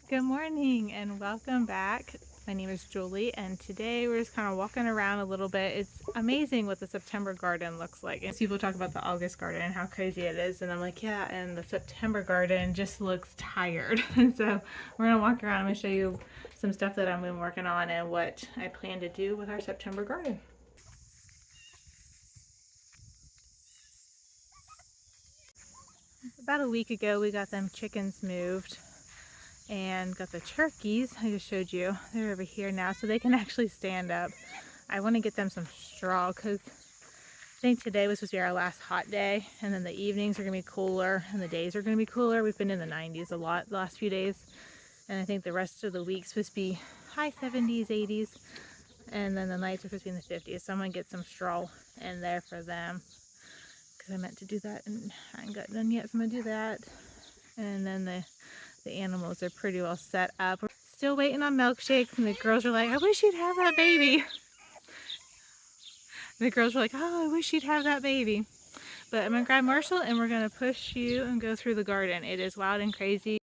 Good morning and welcome back. My name is Julie and today we're just kind of walking around a little bit. It's amazing what the September garden looks like. And people talk about the August garden and how crazy it is, and I'm like, yeah, and the September garden just looks tired. And so we're gonna walk around. I'm gonna show you some stuff that I've been working on and what I plan to do with our September garden. About a week ago we got them chickens moved and got the turkeys. I just showed you. They're over here now so they can actually stand up. I want to get them some straw because I think today was supposed to be our last hot day, and then the evenings are going to be cooler and the days are going to be cooler. We've been in the 90s a lot the last few days, and I think the rest of the week's supposed to be high 70s, 80s, and then the nights are supposed to be in the 50s. So I'm going to get some straw in there for them because I meant to do that and I haven't got done yet, so I'm going to do that. And then the animals are pretty well set up. We're still waiting on milkshakes, and the girls are like, I wish you'd have that baby. The girls were like, oh, I wish you'd have that baby. But I'm gonna grab Marshall and we're gonna push you and go through the garden. It is wild and crazy.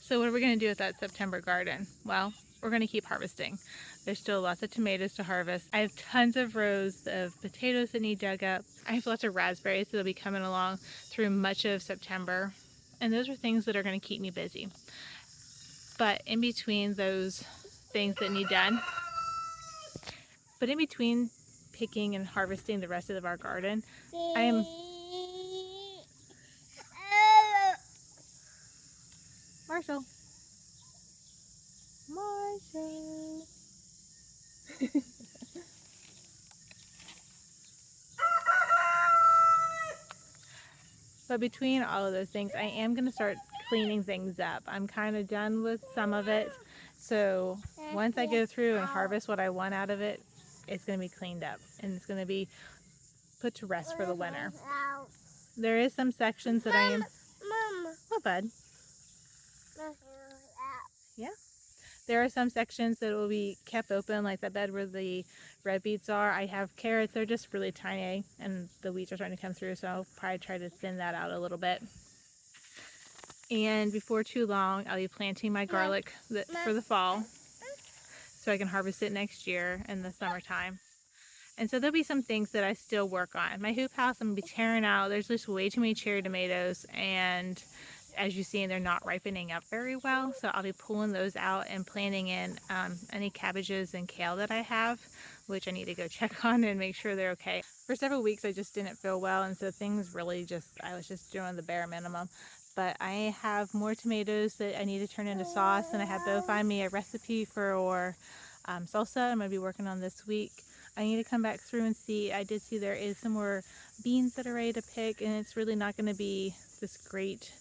So what are we gonna do with that September garden? Well, we're gonna keep harvesting. There's still lots of tomatoes to harvest. I have tons of rows of potatoes that need dug up. I have lots of raspberries that'll be coming along through much of September. And those are things that are gonna keep me busy. But in between those things that need done, but in between picking and harvesting the rest of our garden, I am Marshall. Marshall. But between all of those things, I am going to start cleaning things up. I'm kind of done with some of it. So once I go through and harvest what I want out of it, it's going to be cleaned up and it's going to be put to rest for the winter. There is some sections that I am... Mom. Oh, bud. Yeah. There are some sections that will be kept open, like that bed where the red beets are. I have carrots. They're just really tiny, and the weeds are starting to come through, so I'll probably try to thin that out a little bit. And before too long, I'll be planting my garlic for the fall, so I can harvest it next year in the summertime. And so there'll be some things that I still work on. My hoop house, I'm going to be tearing out. There's just way too many cherry tomatoes, and as you see, they're not ripening up very well. So I'll be pulling those out and planting in any cabbages and kale that I have. which I need to go check on and make sure they're okay. For several weeks I just didn't feel well, and so things really I was just doing the bare minimum. But I have more tomatoes that I need to turn into sauce, and I had Bo find me a recipe for salsa I'm going to be working on this week. I need to come back through and see. I did see there is some more beans that are ready to pick, and it's really not going to be this great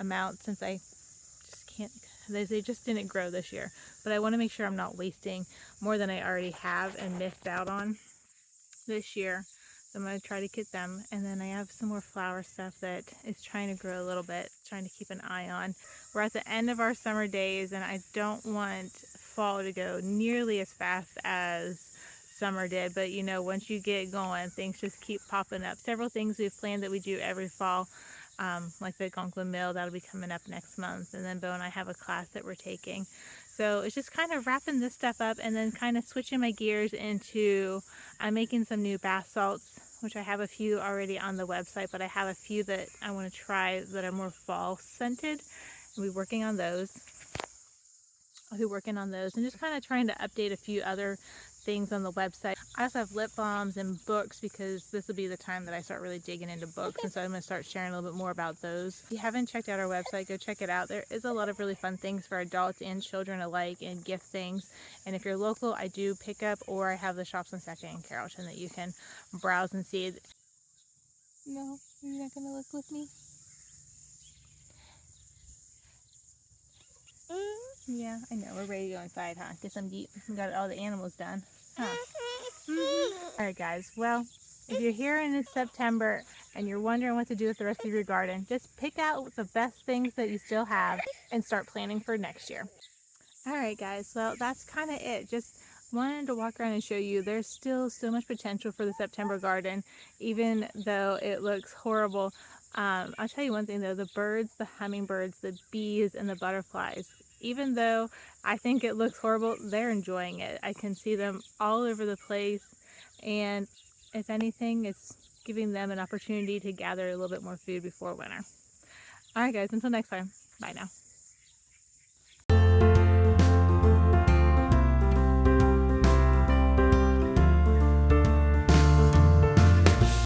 amount since I just can't, they just didn't grow this year. But I want to make sure I'm not wasting more than I already have and missed out on this year. So I'm going to try to get them. And then I have some more flower stuff that is trying to grow a little bit, trying to keep an eye on. We're at the end of our summer days, and I don't want fall to go nearly as fast as summer did. But you know, once you get going, things just keep popping up. Several things we've planned that we do every fall, like the Algonquin Mill, that'll be coming up next month. And then Bo and I have a class that we're taking. So it's just kind of wrapping this stuff up and then kind of switching my gears into, I'm making some new bath salts, which I have a few already on the website, but I have a few that I want to try that are more fall scented. I'll be working on those. And just kind of trying to update a few other things on the website. I also have lip balms and books because this will be the time that I start really digging into books, and so I'm going to start sharing a little bit more about those. If you haven't checked out our website, go check it out. There is a lot of really fun things for adults and children alike, and gift things. And if you're local, I do pick up, or I have the shops on 2nd and Carrollton that you can browse and see. No, you're not going to look with me? Yeah, I know. We're ready to go inside, huh? Get some deep. We got all the animals done. Huh? Alright guys, well, if you're here in September and you're wondering what to do with the rest of your garden, just pick out the best things that you still have and start planning for next year. Alright guys, well that's kind of it. Just wanted to walk around and show you there's still so much potential for the September garden, even though it looks horrible. I'll tell you one thing though, the birds, the hummingbirds, the bees, and the butterflies, even though I think it looks horrible, they're enjoying it. I can see them all over the place, and if anything, it's giving them an opportunity to gather a little bit more food before winter. Alright guys, until next time, bye now.